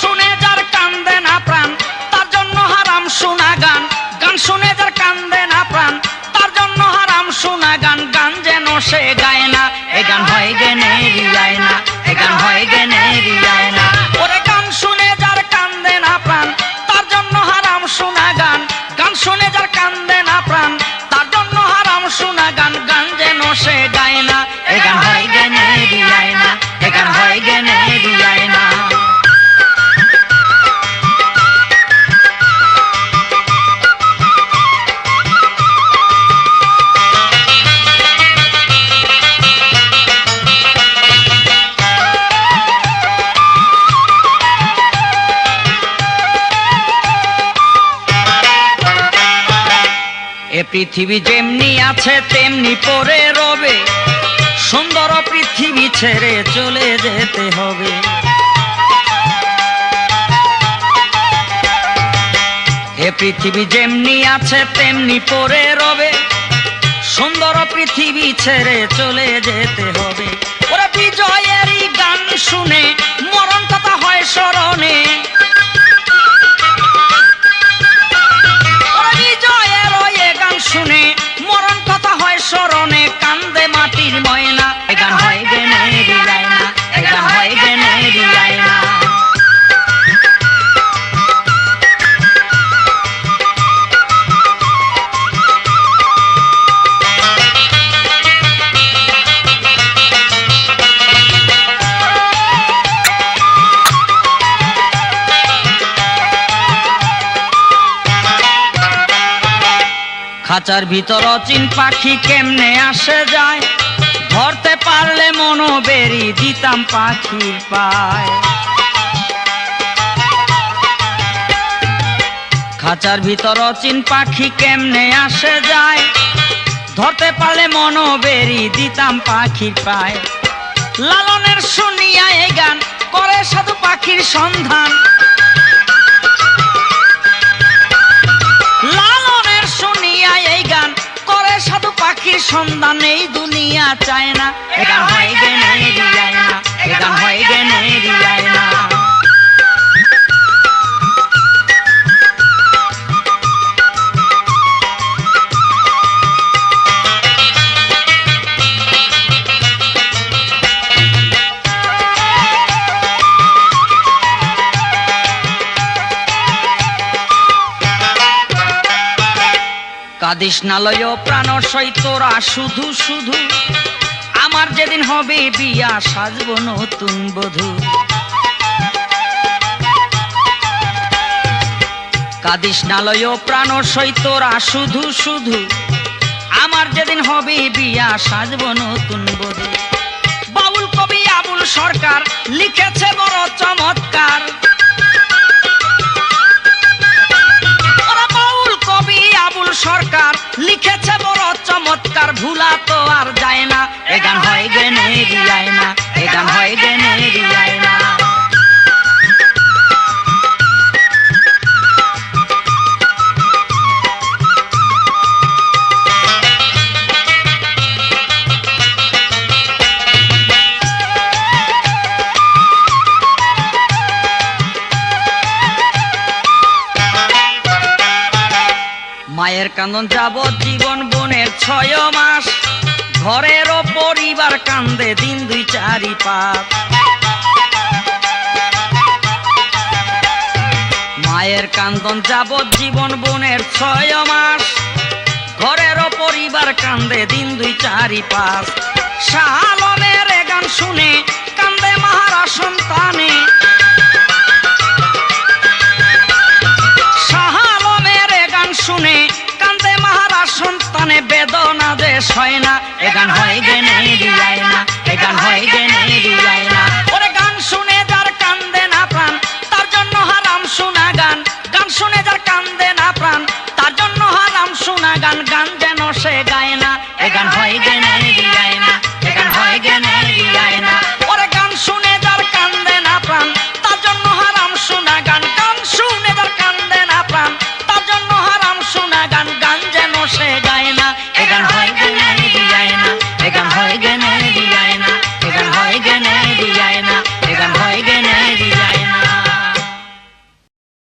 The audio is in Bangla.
শুনে যার কান্দে না প্রাণ তার জন্য হারাম শোনা গান। গান শুনে যার কান্দে না প্রাণ তার জন্য হারাম শোনা গান। গান যেন সে গায় না এ গান হয় জ্ঞানেরই আয়না, এ গান হয় জ্ঞানেরই আয়না। ওরে গান শুনে যার কান্দে না প্রাণ তার জন্য হারাম শোনা গান। গান শুনে যার কান্দে না প্রাণ তার জন্য হারাম শোনা গান। গান যেন সে গায় না এ গান হয় জ্ঞানেরই আয়না, এ গান হয় জ্ঞানেরই আয়না। এ পৃথিবী যেমনি আছে তেমনি পড়ে রবে, সুন্দর পৃথিবী ছেড়ে চলে যেতে হবে। এ পৃথিবী যেমনি আছে তেমনি পড়ে রবে, সুন্দর পৃথিবী ছেড়ে চলে যেতে হবে। ওরা বিজয়েরই গান শুনে মরণ কথা হয় স্মরণে। শুনে মরণ কথা হয় স্মরণে, কান্দে মাটির ময়না এ গান হয় জ্ঞানেরই আয়না, এ গান হয় জ্ঞানেরই আয়না। খাঁচার ভিতর অচিন পাখি কেমনে আসে যায়, ধরতে পারলে মনো বেরি দিতাম পাখির পায়। খাঁচার ভিতর অচিন পাখি কেমনে আসে যায়, ধরতে পারলে মনো বেরি দিতাম পাখির পায়। লালনের শুনিয়া এই গান করে সাধু পাখির সন্ধান। সাধু পাখির সন্ধান এই দুনিয়া চায় না এ গান হয় জ্ঞানেরই আয়না, এ গান হয় জ্ঞানেরই আয়না। কাঁদিস না লয় প্রাণ সই তোরা শুধু শুধু, আমার যেদিন হবে বিয়া সাজবো নতুন বধূ। কাঁদিস না লয় প্রাণ সই তোরা শুধু শুধু, আমার যেদিন হবে বিয়া সাজবো নতুন বধূ। বাউল কবি আবুল সরকার লিখেছে বড় চমৎকার। আবুল সরকার লিখেছে বড় চমৎকার, ভুলা তো আর যায় না এ গান হয় জ্ঞানেরই আয়না, এ গান হয় জ্ঞানেরই আয়না। মায়ের কান্দন যাবৎ জীবন বোনের 6 মাস, ঘরেরও পরিবার কান্দে দিন 2 4 5। মায়ের কান্দন যাবৎ জীবন বোনের 6 মাস, ঘরেরও পরিবার কান্দে দিন 2 4 5। শাহ আলমের এ গান শুনে কান্দে মাহারা সন্তানে। শুনে কান্দে মাহারা সন্তানে, বেদনা যে সয় না এ গান হয় জ্ঞানেরই আয়না, এ গান হয় জ্ঞানেরই